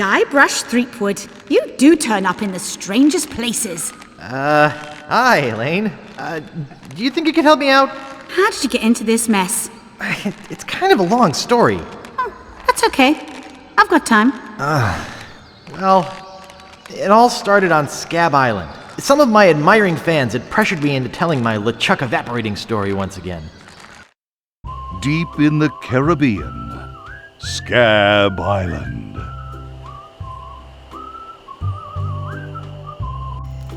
Guybrush Threepwood, you do turn up in the strangest places. Hi, Elaine. Do you think you could help me out? How did you get into this mess? It's kind of a long story. Oh, that's okay. I've got time. Well, it all started on Scabb Island. Some of my admiring fans had pressured me into telling my LeChuck evaporating story once again. Deep in the Caribbean, Scabb Island.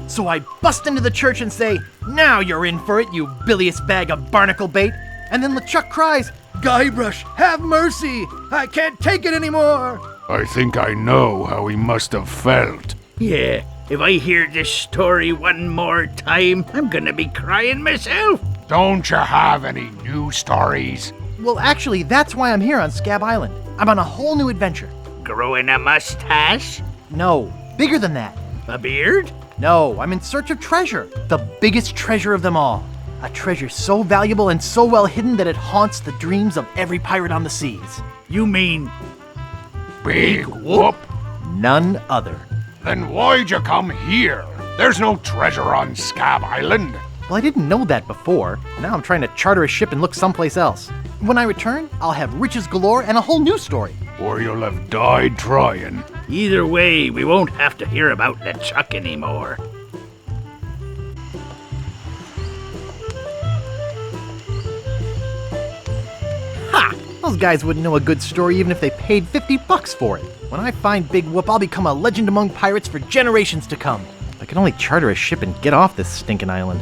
So I bust into the church and say, "Now you're in for it, you bilious bag of barnacle bait." And then LeChuck cries, "Guybrush, have mercy! I can't take it anymore!" I think I know how he must have felt. Yeah, if I hear this story one more time, I'm gonna be crying myself. Don't you have any new stories? Well, actually, that's why I'm here on Scabb Island. I'm on a whole new adventure. Growing a mustache? No, bigger than that. A beard? No, I'm in search of treasure. The biggest treasure of them all. A treasure so valuable and so well hidden that it haunts the dreams of every pirate on the seas. You mean Big whoop? None other. Then why'd you come here? There's no treasure on Scabb Island. Well, I didn't know that before. Now I'm trying to charter a ship and look someplace else. When I return, I'll have riches galore and a whole new story. Or you'll have died trying. either way, we won't have to hear about LeChuck anymore. Ha! Those guys wouldn't know a good story even if they paid $50 for it. When I find Big Whoop, I'll become a legend among pirates for generations to come. I can only charter a ship and get off this stinking island.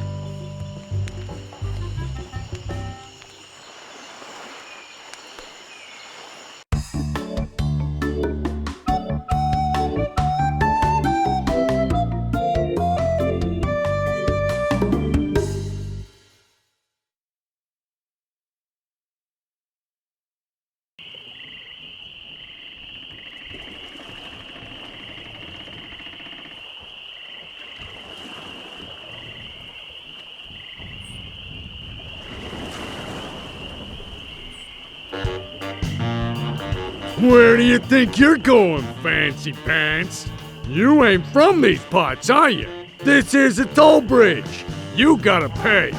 Where do you think you're going, fancy pants? You ain't from these parts, are you? This is a toll bridge. You gotta pay.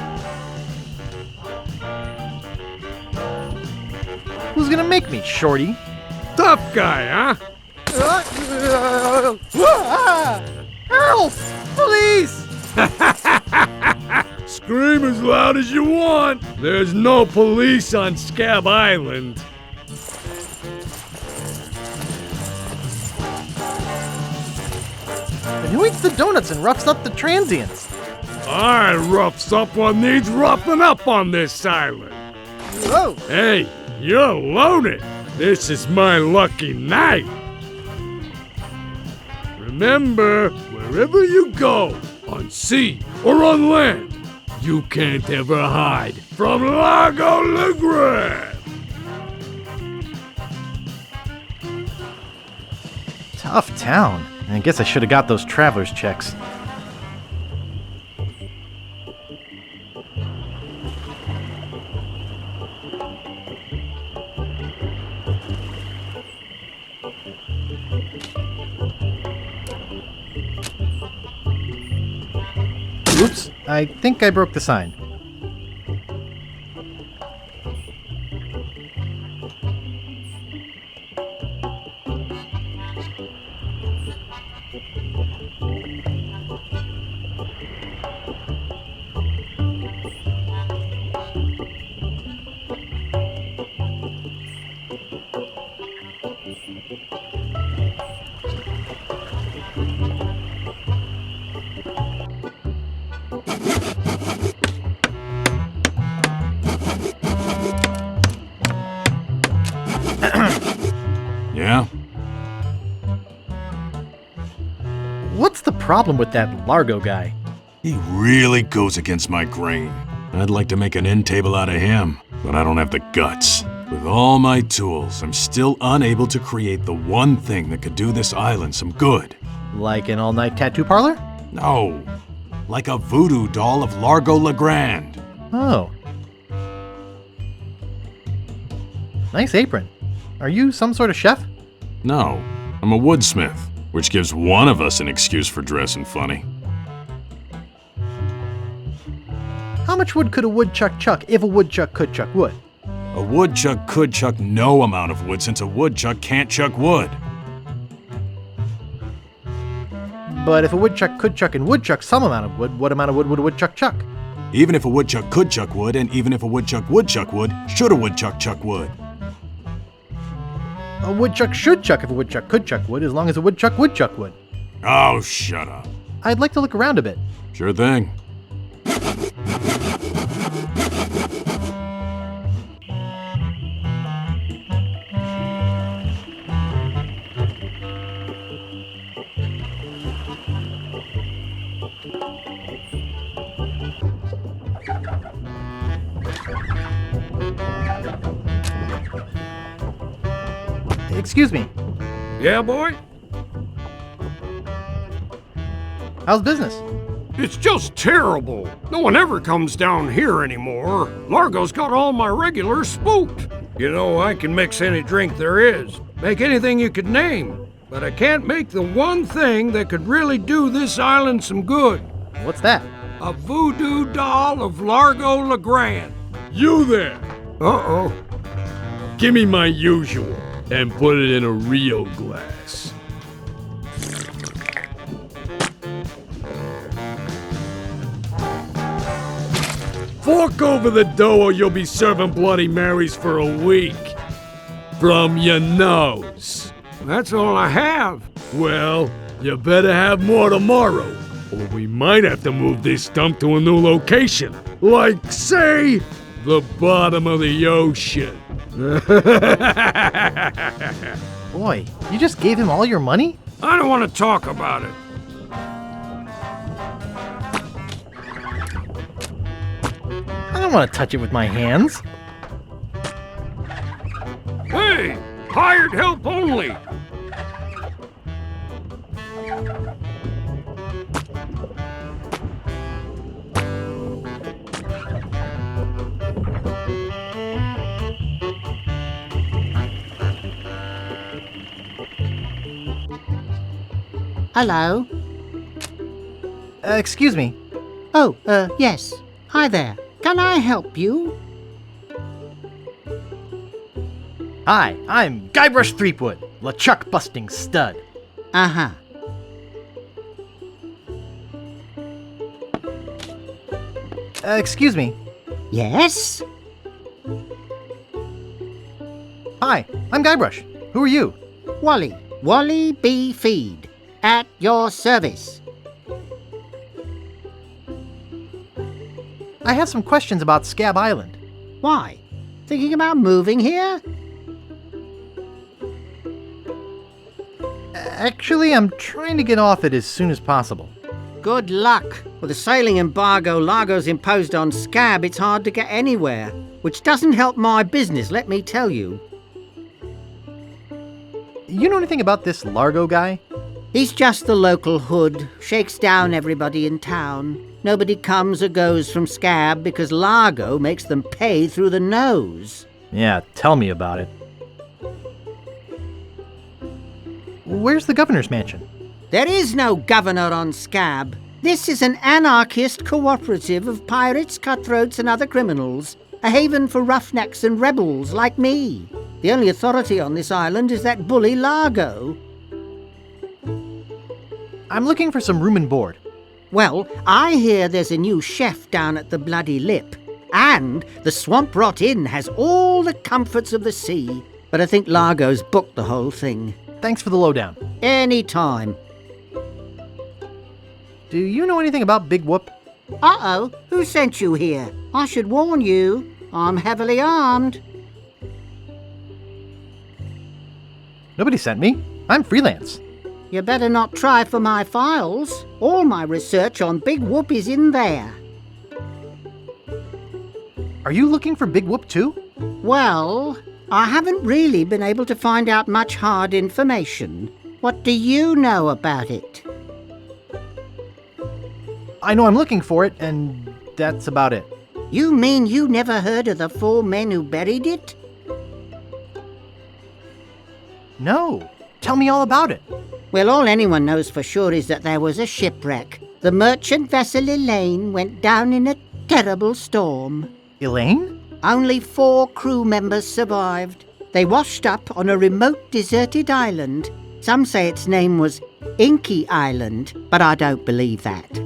Who's gonna make me, shorty? Tough guy, huh? Help! Police! Scream as loud as you want. There's no police on Scabb Island. And who eats the donuts and roughs up the transients? I roughs up what needs roughing up on this island. Whoa! Hey, you're loaded. This is my lucky night. Remember, wherever you go, on sea or on land, you can't ever hide from Largo LeGrand. Tough town. I guess I should have got those traveler's checks. Oops, I think I broke the sign. Yeah? What's the problem with that Largo guy? He really goes against my grain. I'd like to make an end table out of him, but I don't have the guts. With all my tools, I'm still unable to create the one thing that could do this island some good. Like an all-night tattoo parlor? No, like a voodoo doll of Largo LeGrand. Oh. Nice apron. Are you some sort of chef? No, I'm a woodsmith, which gives one of us an excuse for dressing funny. How much wood could a woodchuck chuck if a woodchuck could chuck wood? A woodchuck could chuck no amount of wood since a woodchuck can't chuck wood. But if a woodchuck could chuck and would chuck some amount of wood, what amount of wood would a woodchuck chuck? Even if a woodchuck could chuck wood, and even if a woodchuck would chuck wood, should a woodchuck chuck wood? A woodchuck should chuck if a woodchuck could chuck wood, as long as a woodchuck would chuck wood. Oh, shut up. I'd like to look around a bit. Sure thing. Excuse me, Yeah, boy? how's business? It's just terrible. No one ever comes down here anymore. Largo's got all my regulars spooked. You know, I can mix any drink there is, make anything you could name, but I can't make the one thing that could really do this island some good. What's that? A voodoo doll of Largo LeGrand. You there! Uh-oh. Give me my usual and put it in a real glass. Fork over the dough or you'll be serving Bloody Marys for a week. From your nose. That's all I have. Well, you better have more tomorrow, or we might have to move this dump to a new location. Like, say, the bottom of the ocean. Boy, you just gave him all your money? I don't want to talk about it. I don't want to touch it with my hands. Hey, hired help only. Hello? Excuse me. Oh, yes. Hi there. Can I help you? Hi, I'm Guybrush Threepwood, LeChuck busting stud. Uh-huh. Excuse me. Yes? Hi, I'm Guybrush. Who are you? Wally. Wally B. Feed. At your service. I have some questions about Scabb Island. Why? Thinking about moving here? Actually, I'm trying to get off it as soon as possible. Good luck. With the sailing embargo Largo's imposed on Scabb, it's hard to get anywhere. Which doesn't help my business, let me tell you. You know anything about this Largo guy? He's just the local hood, shakes down everybody in town. Nobody comes or goes from Scabb because Largo makes them pay through the nose. Yeah, tell me about it. Where's the governor's mansion? There is no governor on Scabb. This is an anarchist cooperative of pirates, cutthroats, and other criminals. A haven for roughnecks and rebels like me. The only authority on this island is that bully Largo. I'm looking for some room and board. Well, I hear there's a new chef down at the Bloody Lip. And the Swamp Rot Inn has all the comforts of the sea. But I think Largo's booked the whole thing. Thanks for the lowdown. Any time. Do you know anything about Big Whoop? Uh-oh, who sent you here? I should warn you, I'm heavily armed. Nobody sent me. I'm freelance. You better not try for my files. All my research on Big Whoop is in there. Are you looking for Big Whoop too? Well, I haven't really been able to find out much hard information. What do you know about it? I know I'm looking for it, and that's about it. You mean you never heard of the 4 men who buried it? No. Tell me all about it. Well, all anyone knows for sure is that there was a shipwreck. The merchant vessel Elaine went down in a terrible storm. Elaine? Only 4 crew members survived. They washed up on a remote deserted island. Some say its name was Inky Island, but I don't believe that.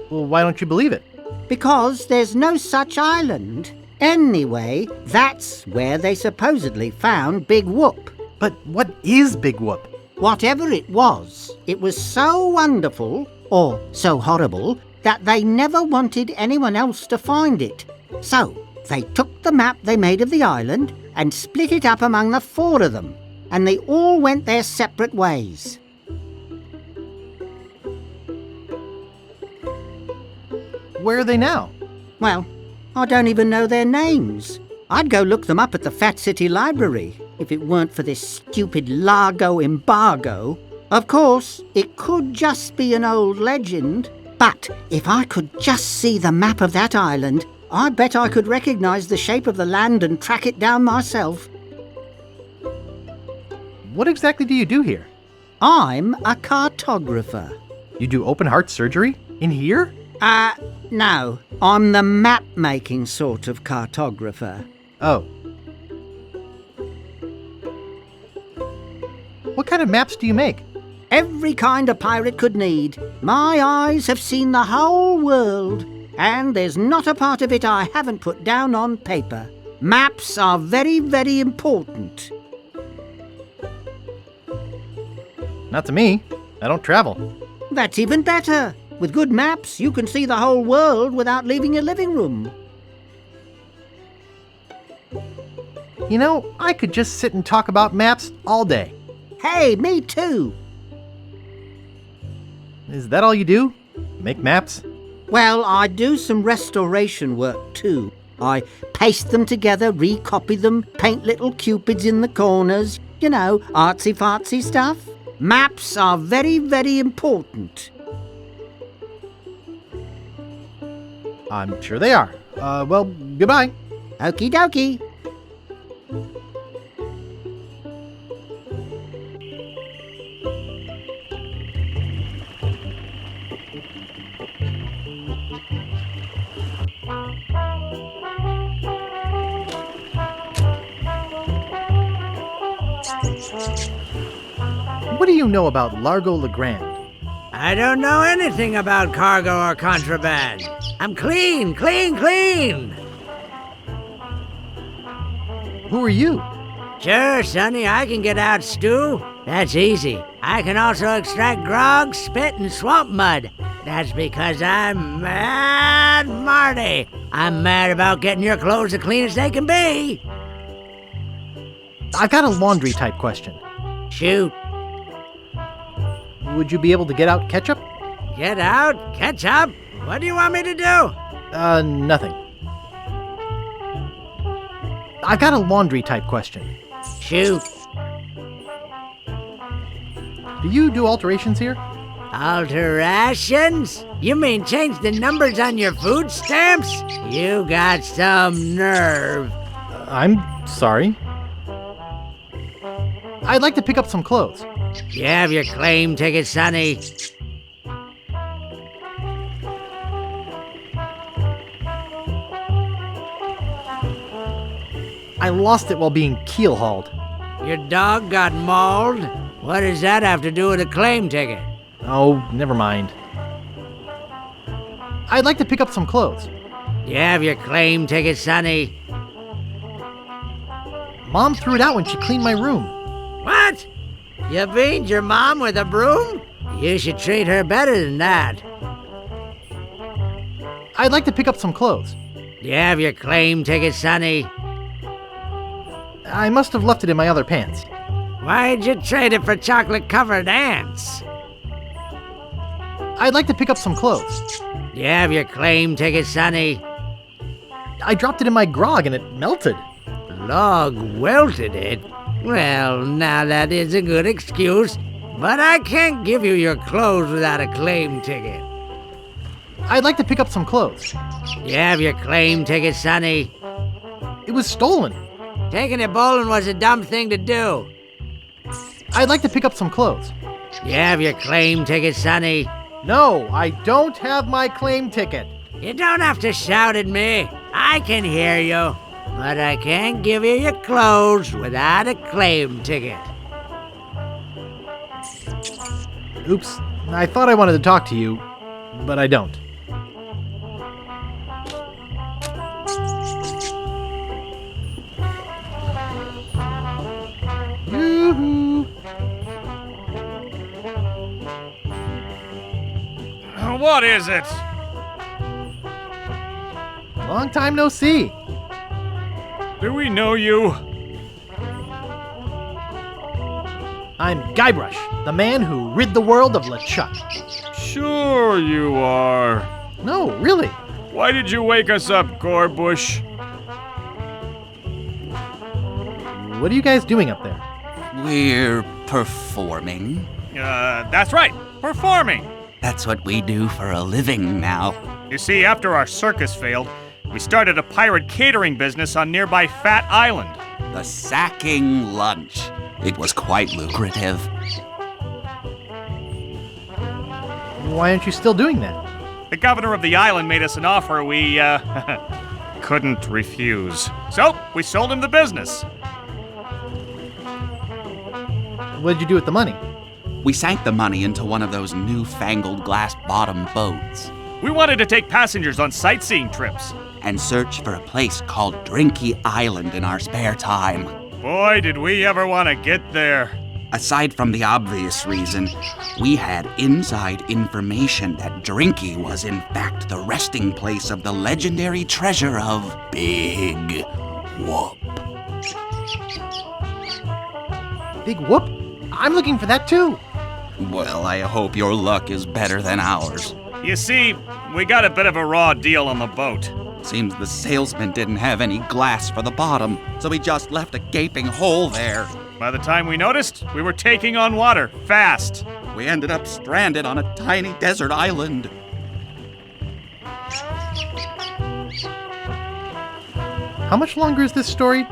Well, why don't you believe it? Because there's no such island. Anyway, that's where they supposedly found Big Whoop. But what is Big Whoop? Whatever it was so wonderful, or so horrible, that they never wanted anyone else to find it. So, they took the map they made of the island and split it up among the 4 of them, and they all went their separate ways. Where are they now? Well, I don't even know their names. I'd go look them up at the Fat City Library if it weren't for this stupid Largo embargo. Of course, it could just be an old legend, but if I could just see the map of that island, I bet I could recognize the shape of the land and track it down myself. What exactly do you do here? I'm a cartographer. You do open heart surgery? In here? No. I'm the map-making sort of cartographer. Oh. What kind of maps do you make? Every kind a pirate could need. My eyes have seen the whole world, and there's not a part of it I haven't put down on paper. Maps are very, very important. Not to me. I don't travel. That's even better. With good maps, you can see the whole world without leaving your living room. You know, I could just sit and talk about maps all day. Hey, me too. Is that all you do? Make maps? Well, I do some restoration work too. I paste them together, recopy them, paint little cupids in the corners. You know, artsy-fartsy stuff. Maps are very, very important. I'm sure they are. Well, goodbye. Okie dokie. What do you know about Largo Legrand? I don't know anything about cargo or contraband. I'm clean, clean, clean. Who are you? Sure, Sonny, I can get out stew. That's easy. I can also extract grog, spit, and swamp mud. That's because I'm Mad Marty. I'm mad about getting your clothes as clean as they can be. I've got a laundry type question. Shoot. Would you be able to get out ketchup? Get out? Ketchup? What do you want me to do? Nothing. I've got a laundry type question. Shoot. Do you do alterations here? Alterations? You mean change the numbers on your food stamps? You got some nerve. I'm sorry. I'd like to pick up some clothes. You have your claim ticket, Sonny. I lost it while being keel-hauled. Your dog got mauled? What does that have to do with a claim ticket? Oh, never mind. I'd like to pick up some clothes. You have your claim ticket, Sonny. Mom threw it out when she cleaned my room. What? You beat your mom with a broom? You should treat her better than that. I'd like to pick up some clothes. You have your claim ticket, Sonny. I must have left it in my other pants. Why'd you trade it for chocolate-covered ants? I'd like to pick up some clothes. You have your claim ticket, Sonny. I dropped it in my grog and it melted. Log welted it? Well, now that is a good excuse, but I can't give you your clothes without a claim ticket. I'd like to pick up some clothes. You have your claim ticket, Sonny. It was stolen. Taking it bowling was a dumb thing to do. I'd like to pick up some clothes. You have your claim ticket, Sonny? No, I don't have my claim ticket. You don't have to shout at me. I can hear you. But I can't give you your clothes without a claim ticket. Oops, I thought I wanted to talk to you, but I don't. Yoo-hoo! What is it? Long time no see. Do we know you? I'm Guybrush, the man who rid the world of LeChuck. Sure you are. No, really. Why did you wake us up, Gorbush? What are you guys doing up there? We're performing. That's right. Performing. That's what we do for a living now. You see, after our circus failed, we started a pirate catering business on nearby Fat Island. The sacking lunch. It was quite lucrative. Why aren't you still doing that? The governor of the island made us an offer we, couldn't refuse. So, we sold him the business. What did you do with the money? We sank the money into one of those newfangled glass-bottom boats We wanted to take passengers on sightseeing trips. and search for a place called Drinky Island in our spare time. Boy, did we ever want to get there. Aside from the obvious reason, we had inside information that Drinky was in fact the resting place of the legendary treasure of Big Whoop. Big whoop? I'm looking for that too. Well, I hope your luck is better than ours. You see, we got a bit of a raw deal on the boat. Seems the salesman didn't have any glass for the bottom, so he just left a gaping hole there. By the time we noticed, we were taking on water, fast. We ended up stranded on a tiny desert island. How much longer is this story?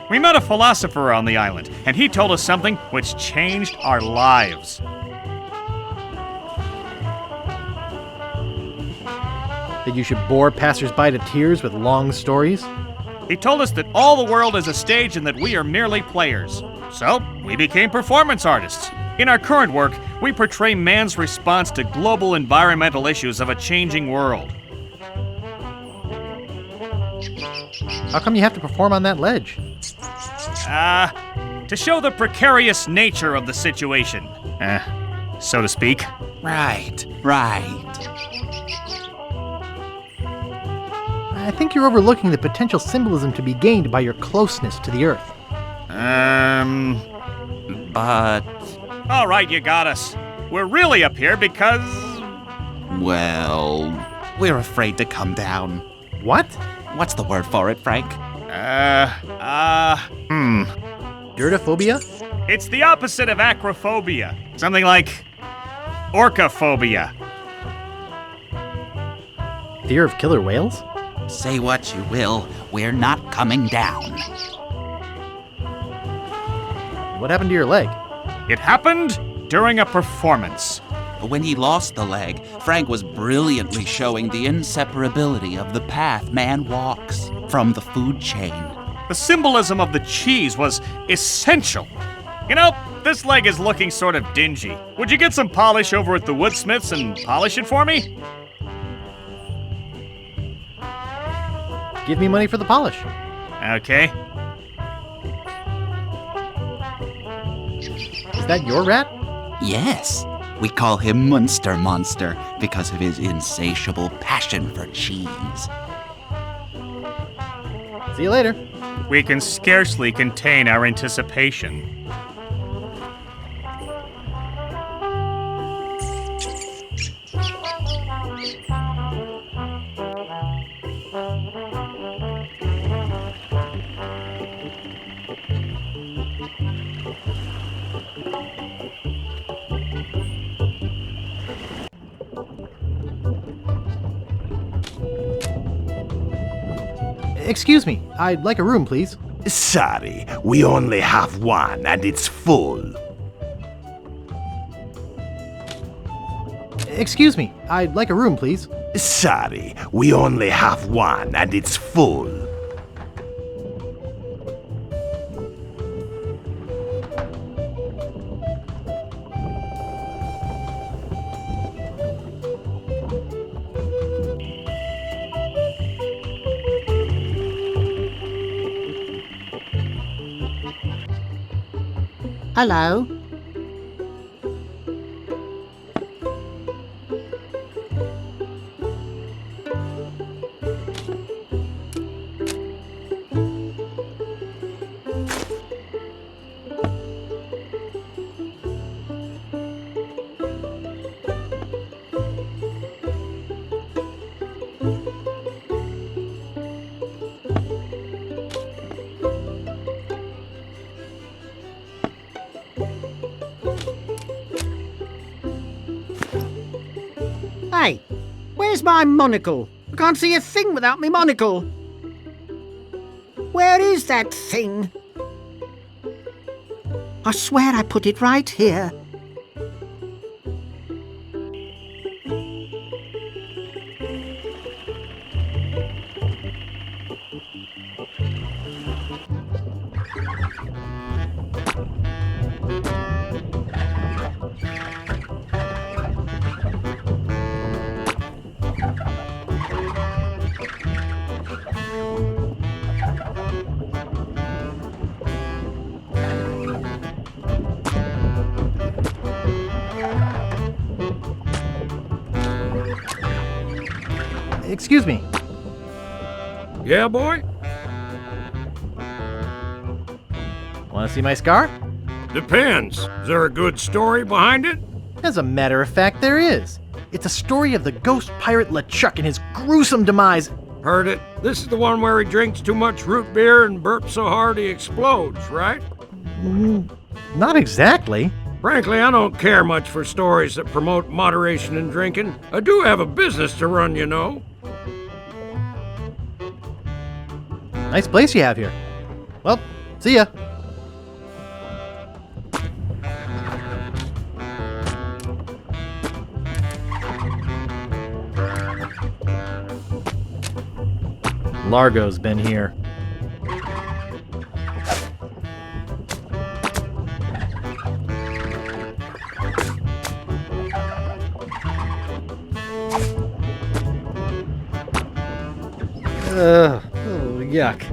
We met a philosopher on the island, and he told us something which changed our lives. That you should bore passersby to tears with long stories? He told us that all the world is a stage and that we are merely players. So, we became performance artists. In our current work, we portray man's response to global environmental issues of a changing world. How come you have to perform on that ledge? To show the precarious nature of the situation. So to speak. Right. I think you're overlooking the potential symbolism to be gained by your closeness to the Earth. But, All right, you got us. We're really up here because... well, we're afraid to come down. What? What's the word for it, Frank? Dirtophobia? It's the opposite of acrophobia. Something like orcaphobia. Fear of killer whales? Say what you will, we're not coming down. What happened to your leg? It happened during a performance. When he lost the leg, Frank was brilliantly showing the inseparability of the path man walks from the food chain. The symbolism of the cheese was essential. You know, this leg is looking sort of dingy. Would you get some polish over at the woodsmiths and polish it for me? Give me money for the polish. Okay. Is that your rat? Yes, we call him Munster Monster because of his insatiable passion for cheese. See you later. We can scarcely contain our anticipation. Excuse me, I'd like a room, please. Sorry, we only have one and it's full. Excuse me, I'd like a room, please. Sorry, we only have one and it's full. Hello? Hey, where's my monocle? I can't see a thing without me monocle. Where is that thing? I swear I put it right here. Excuse me. Yeah, boy? Want to see my scar? Depends. Is there a good story behind it? As a matter of fact, there is. It's a story of the ghost pirate LeChuck and his gruesome demise. Heard it. This is the one where he drinks too much root beer and burps so hard he explodes, right? Not exactly. Frankly, I don't care much for stories that promote moderation in drinking. I do have a business to run, you know. Nice place you have here. Well, see ya. Largo's been here. Oh, yuck.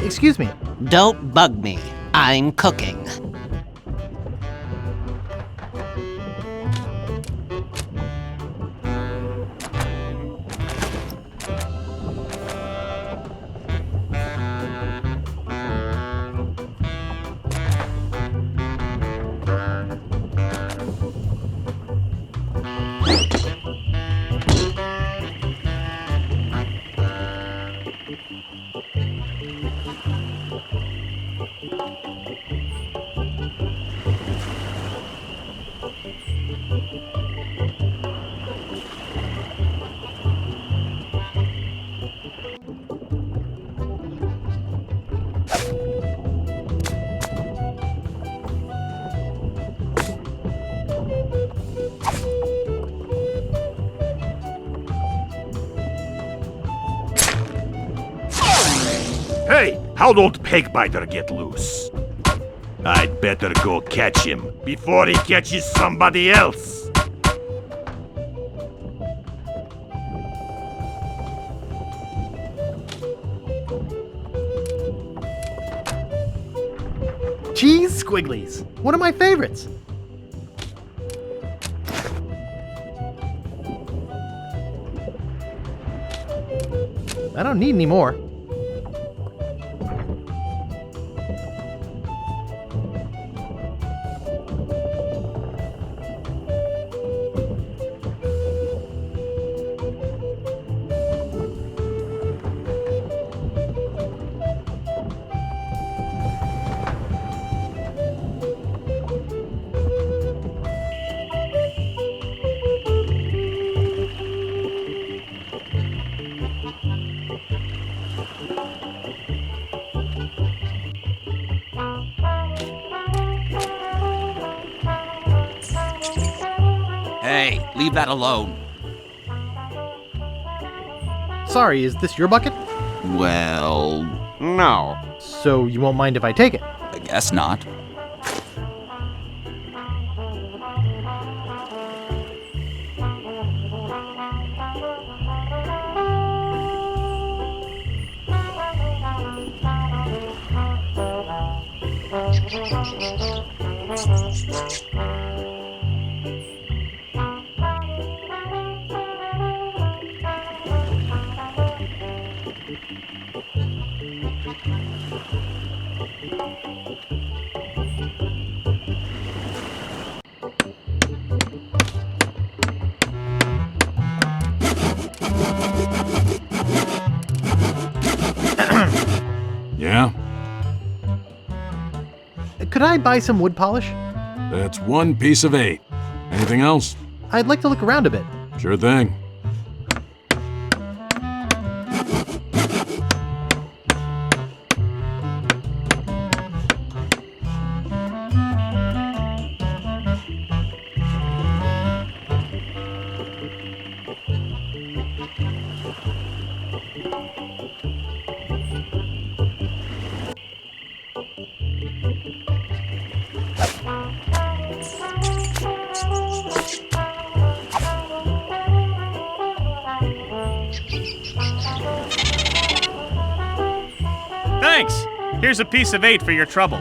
Excuse me. Don't bug me. I'm cooking. Hey, how'd old Pegbiter get loose? I'd better go catch him before he catches somebody else. Cheese squigglies. One of my favorites. I don't need any more. Hey, leave that alone. Sorry, is this your bucket? Well, no. So you won't mind if I take it? I guess not. Yeah? Could I buy some wood polish? That's 1 piece of 8. Anything else? I'd like to look around a bit. Sure thing. Thanks! Here's a piece of 8 for your trouble.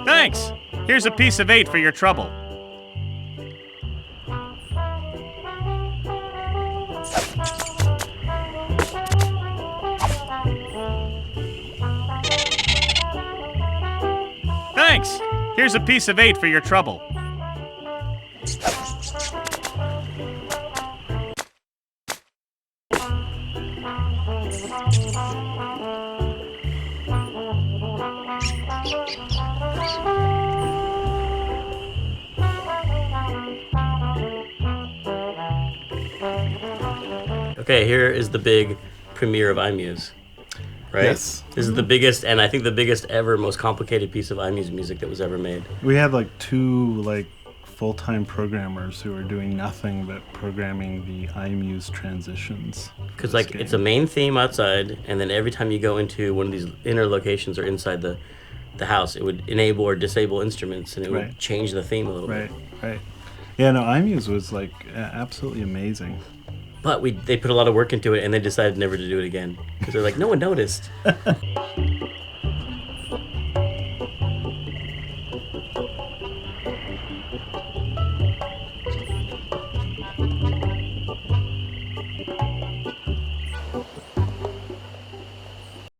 Thanks! Here's a piece of 8 for your trouble. Thanks! Here's a piece of 8 for your trouble. Okay, here is the big premiere of iMuse. Right? Yes. This is the biggest, and I think the biggest ever, most complicated piece of iMuse music that was ever made. We had like 2 full-time programmers who were doing nothing but programming the iMuse transitions. Because it's a main theme outside, and then every time you go into one of these inner locations or inside the house, it would enable or disable instruments, and it would change the theme a little bit. Right. Yeah, no, iMuse was absolutely amazing. But they put a lot of work into it, and they decided never to do it again because they're like, no one noticed.